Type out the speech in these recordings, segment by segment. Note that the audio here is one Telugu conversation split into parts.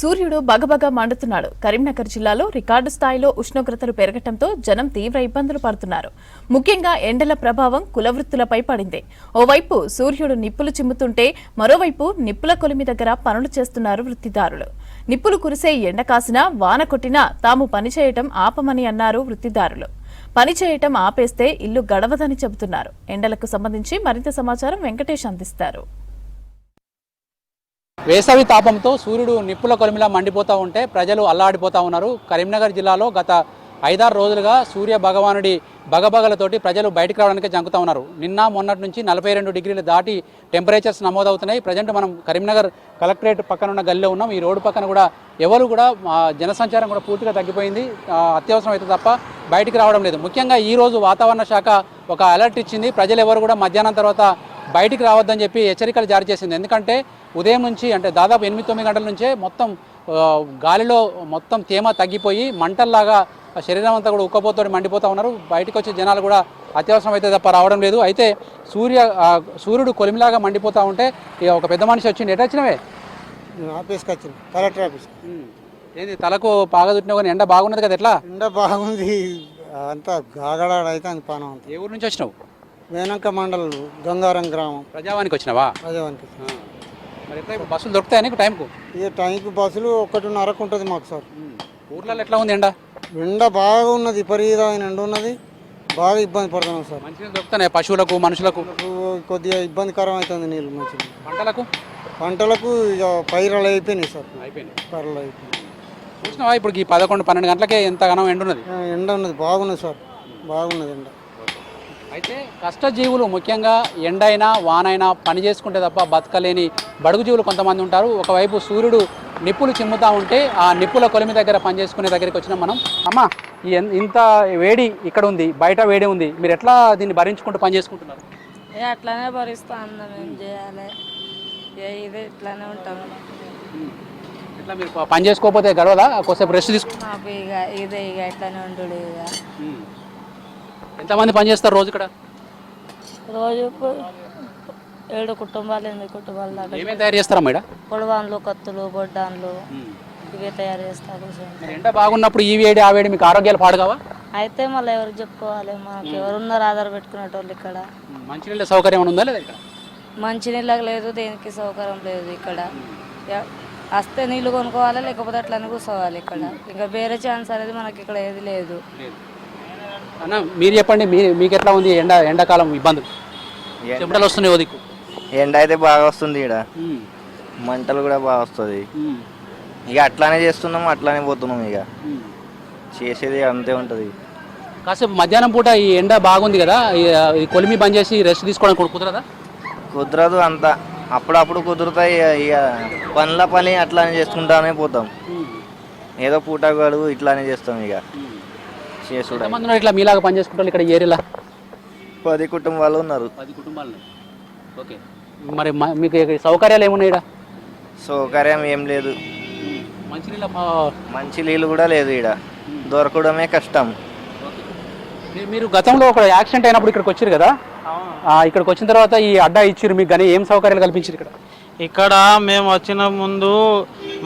సూర్యుడు బగబగ మండుతున్నాడు. కరీంనగర్ జిల్లాలో రికార్డు స్థాయిలో ఉష్ణోగ్రతలు పెరగటంతో జనం తీవ్ర ఇబ్బందులు పడుతున్నారు. ముఖ్యంగా ఎండల ప్రభావం కులవృత్తులపై పడింది. ఓవైపు సూర్యుడు నిప్పులు చిమ్ముతుంటే మరోవైపు నిప్పుల కొలిమి దగ్గర పనులు చేస్తున్నారు వృత్తిదారులు. నిప్పులు కురిసే ఎండ కాసినా వాన కొట్టినా తాము పనిచేయటం ఆపమని అన్నారు వృత్తిదారులు. పనిచేయటం ఆపేస్తే ఇల్లు గడవదని చెబుతున్నారు. ఎండలకు సంబంధించి మరింత సమాచారం వెంకటేష్ అందిస్తారు. వేసవి తాపంతో సూర్యుడు నిప్పుల కొలిమిలా మండిపోతూ ఉంటే ప్రజలు అల్లాడిపోతూ ఉన్నారు. కరీంనగర్ జిల్లాలో గత 5-6 రోజులుగా సూర్య భగవానుడి బగబగలతోటి ప్రజలు బయటకు రావడానికి జంకుతూ ఉన్నారు. నిన్న మొన్నటి నుంచి 42 డిగ్రీలు దాటి టెంపరేచర్స్ నమోదవుతున్నాయి. ప్రజెంట్ మనం కరీంనగర్ కలెక్టరేట్ పక్కన ఉన్న గల్లీలో ఉన్నాం. ఈ రోడ్డు పక్కన కూడా ఎవరు కూడా జనసంచారం కూడా పూర్తిగా తగ్గిపోయింది. అత్యవసరం అయితే తప్ప బయటికి రావడం లేదు. ముఖ్యంగా ఈరోజు వాతావరణ శాఖ ఒక అలర్ట్ ఇచ్చింది. ప్రజలు ఎవరు కూడా మధ్యాహ్నం తర్వాత బయటికి రావద్దని చెప్పి హెచ్చరికలు జారీ చేసింది. ఎందుకంటే ఉదయం నుంచి అంటే దాదాపు 8-9 గంటల నుంచే మొత్తం గాలిలో మొత్తం తేమ తగ్గిపోయి మంటల్లాగా శరీరం అంతా కూడా ఉక్కపోతోటి మండిపోతూ ఉన్నారు. బయటకు వచ్చే జనాలు కూడా అత్యవసరం అయితే తప్ప రావడం లేదు. అయితే సూర్యుడు కొలిమిలాగా మండిపోతూ ఉంటే ఒక పెద్ద మనిషి వచ్చింది. ఎటు వచ్చినవే? ఆఫీస్కి వచ్చింది, కలెక్టర్ ఆఫీస్. ఏంది తలకు బాగా చుట్టినా కానీ ఎండ బాగున్నది కదా? ఎట్లా ఎండ బాగుంది, అంతా గాగడాడ అయితే అని పానం అంతా. ఏ ఊరు నుంచి వచ్చినావు? వేనంక మండలం గంగారం గ్రామం. ప్రజావానికి వచ్చినావా? ప్రజావానికి. మరి ఎట్లా ఇప్పుడు బస్సులు దొరుకుతాయి నీకు టైంకు? ఈ టైంకి బస్సులు 1:30కు ఉంటుంది మాకు సార్. ఊర్లలో ఎట్లా ఉంది ఎండ? ఎండ బాగా ఉన్నది, విపరీతమైన ఎండ ఉన్నది. బాగా ఇబ్బంది పడుతున్నాం సార్. మంచిగా దొరుకుతున్నాయి పశువులకు మనుషులకు? కొద్దిగా ఇబ్బందికరం అవుతుంది నీళ్ళు. మంచిగా పంటలకు ఇక పైరలు అయిపోయినాయి సార్. పైరలు అయిపోయినాయి. చూసినావా ఇప్పుడు ఈ 11-12 గంటలకే ఎంతగానో ఎండ ఉన్నది? ఎండ ఉన్నది, బాగున్నది సార్, బాగున్నది ఎండ. అయితే కష్టజీవులు ముఖ్యంగా ఎండైనా వానైనా పని చేసుకుంటే తప్ప బతకలేని బడుగు జీవులు కొంతమంది ఉంటారు. ఒకవైపు సూర్యుడు నిప్పులు చిమ్ముతూ ఉంటే ఆ నిప్పుల కొలిమి దగ్గర పనిచేసుకునే దగ్గరికి వచ్చినాం మనం. అమ్మ, ఇంత వేడి ఇక్కడ ఉంది, బయట వేడి ఉంది, మీరు ఎట్లా దీన్ని భరించుకుంటూ పని చేసుకుంటున్నారు? అట్లానే భరిస్తా అన్నాం, ఏం చేయాలి, ఇదే ఇట్లానే ఉంటాము. ఇట్లా మీరు పని చేసుకోకపోతే గడవదా? కొద్దిసేపు రెస్ట్ తీసుకుంటాం. ఇదే ఇట్లానే ఉండు. ఎంతమంది పని చేస్తారు రోజు ఇక్కడ? రోజు 7 కుటుంబాలు, 8 కుటుంబాలు దాకా. ఏమేమి తయారు చేస్తారా మేడం? పొడవాన్లు, కత్తులు, బొడ్డాన్లు ఇవే తయారు చేస్తారు. ఎండ బాగున్నప్పుడు ఈ వేడి ఆ వేడి మీకు ఆరోగ్యాలు పాడుగావా? అయితే మళ్ళీ ఎవరికి చెప్పుకోవాలి? మనకి ఎవరున్నారు ఆధార్ పెట్టుకునేటోళ్ళు ఇక్కడ? మంచినీళ్ళ సౌకర్యం ఉందా లేదా ఇక్కడ? మంచినీళ్ళకి లేదు, దేనికి సౌకర్యం లేదు ఇక్కడ. వస్తే నీళ్ళు కొనుక్కోవాలి, లేకపోతే అట్లనే కూర్చోవాలి ఇక్కడ. ఇంకా వేరే ఛాన్స్ అనేది మనకి ఇక్కడ ఏది లేదు. అన్న, మీరు చెప్పండి, మీకు ఎట్లా ఉంది ఎండాకాలం ఇబ్బందులు? చెమటలు వస్తున్నాయి ఓదికు? ఎండ అయితే బాగా వస్తుంది, ఇక్కడ మంటలు కూడా బాగా వస్తుంది. ఇక అట్లానే చేస్తున్నాం, అట్లానే పోతున్నాం. ఇక చేసేది అంతే ఉంటుంది. కాసేపు మధ్యాహ్నం పూట ఈ ఎండ బాగుంది కదా, ఈ కొలిమి బంద్ చేసి రెస్ట్ తీసుకోవడానికి కుదరదా? కుదరదు అంత, అప్పుడప్పుడు కుదురుతాయి. ఇక పని అట్లానే చేసుకుంటానే పోతాం. ఏదో పూట గడువు ఇట్లానే చేస్తాం. ఇక చేసుకుంటాం. ఇట్లా మీలాగా పని చేసుకుంటారు ఇక్కడ ఏరియాలో? 10 కుటుంబాలు ఉన్నారు. 10 కుటుంబాలు. ఓకే, మరి మీకు సౌకర్యాలు ఏమున్నాయి ఇక్కడ? సౌకర్యం ఏం లేదు. మంచి నీళ్ళు కూడా లేదు ఇక్కడ, దొరకడమే కష్టం. మీరు గతంలో ఒక యాక్సిడెంట్ అయినప్పుడు ఇక్కడికి వచ్చారు కదా, ఇక్కడికి వచ్చిన తర్వాత ఈ అడ్డా ఇచ్చారు మీకు, కానీ ఏం సౌకర్యాలు కల్పించారు ఇక్కడ? ఇక్కడ మేము వచ్చిన ముందు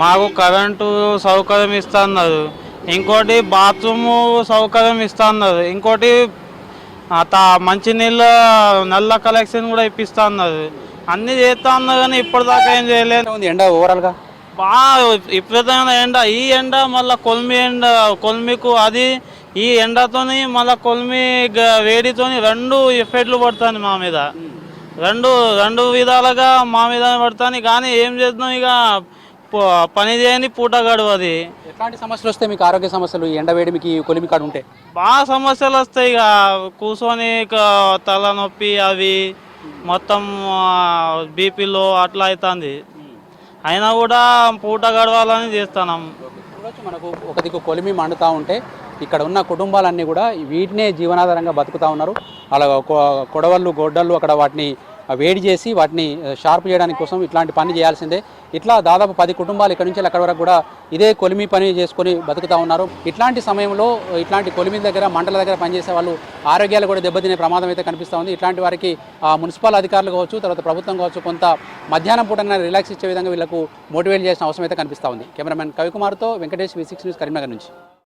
మాకు కరెంటు సౌకర్యం ఇస్తా అన్నారు, ఇంకోటి బాత్రూమ్ సౌకర్యం ఇస్తా అన్నారు, ఇంకోటి మంచినీళ్ళ నల్ల కలెక్షన్ కూడా ఇప్పిస్తా అన్నారు. అన్నీ చేస్తా అన్నారు కానీ ఇప్పటిదాకా ఏం చేయలేదు. ఎండ ఓవరాల్గా బాగా విపరీతమైన ఎండ. ఈ ఎండ మళ్ళీ కొలిమికు అది ఈ ఎండతోని మళ్ళీ కొలిమి వేడితోని 2 ఎఫెక్ట్లు పడతాయి మా మీద. రెండు విధాలుగా మా మీద పడతాయి. కానీ ఏం చేద్దాం, ఇక పని చేయని పూట గడవది. ఎట్లాంటి సమస్యలు వస్తాయి మీకు? ఆరోగ్య సమస్యలు ఎండ వేడి మీకు కొలిమి కాడ ఉంటే బాగా సమస్యలు వస్తాయి. ఇక కూర్చొని తలనొప్పి అవి మొత్తం బీపీలో అట్లా అవుతుంది. అయినా కూడా పూట గడవాలని చేస్తున్నాం. మనకు ఒక దిక్కు కొలిమి మండుతూ ఉంటే ఇక్కడ ఉన్న కుటుంబాలన్నీ కూడా వీటినే జీవనాధారంగా బతుకుతూ ఉన్నారు. అలా కొడవళ్ళు గొడ్డళ్ళు అక్కడ వాటిని వేడి చేసి వాటిని షార్ప్ చేయడానికి కోసం ఇట్లాంటి పని చేయాల్సిందే. ఇట్లా దాదాపు 10 కుటుంబాలు ఇక్కడ నుంచి అక్కడి వరకు కూడా ఇదే కొలిమి పని చేసుకొని బతుకుతూ ఉన్నారు. ఇట్లాంటి సమయంలో ఇట్లాంటి కొలిమి దగ్గర మంటల దగ్గర పనిచేసే వాళ్ళు ఆరోగ్యాలు కూడా దెబ్బతినే ప్రమాదం అయితే కనిపిస్తూ ఉంది. ఇట్లాంటి వారికి మున్సిపల్ అధికారులు కావచ్చు, తర్వాత ప్రభుత్వం కావచ్చు, కొంత మధ్యాహ్నం పూట రిలాక్స్ ఇచ్చే విధంగా వీళ్ళకు మోటివేట్ చేసిన అవసరం అయితే కనిపిస్తూ ఉంది. కెమెరామెన్ కవికుమార్తో వెంకటేష్, V6 న్యూస్, కరీంనగర్ నుంచి.